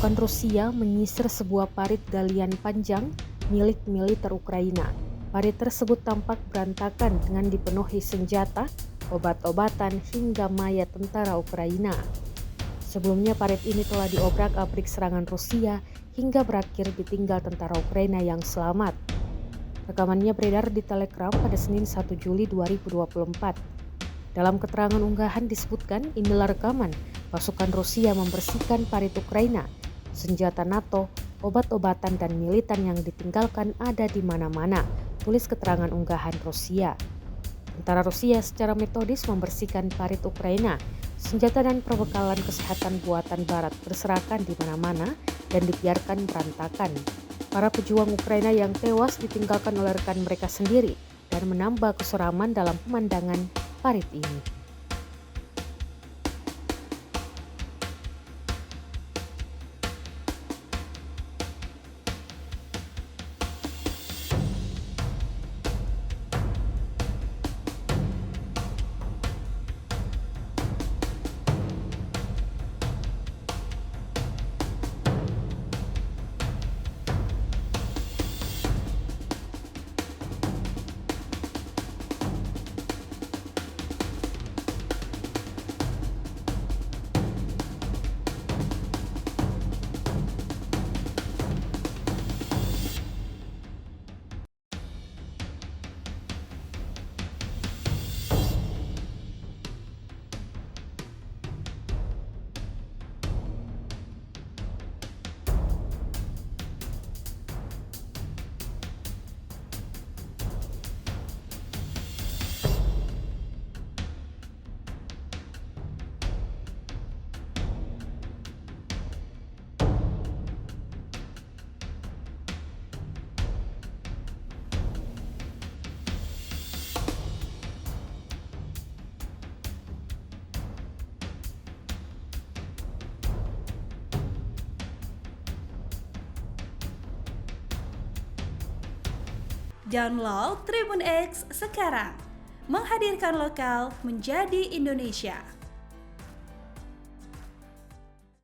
Pasukan Rusia menyisir sebuah parit galian panjang milik militer Ukraina. Parit tersebut tampak berantakan dengan dipenuhi senjata, obat-obatan, hingga mayat tentara Ukraina. Sebelumnya parit ini telah diobrak-abrik serangan Rusia hingga berakhir ditinggal tentara Ukraina yang selamat. Rekamannya beredar di Telegram pada Senin 1 Juli 2024. Dalam keterangan unggahan disebutkan, inilah rekaman pasukan Rusia membersihkan parit Ukraina, senjata NATO, obat-obatan dan militan yang ditinggalkan ada di mana-mana, tulis keterangan unggahan Rusia. Tentara Rusia secara metodis membersihkan parit Ukraina, senjata dan perbekalan kesehatan buatan barat berserakan di mana-mana dan dibiarkan berantakan. Para pejuang Ukraina yang tewas ditinggalkan oleh rekan mereka sendiri dan menambah keseraman dalam pemandangan parit ini. Download Tribun X sekarang, menghadirkan lokal menjadi Indonesia.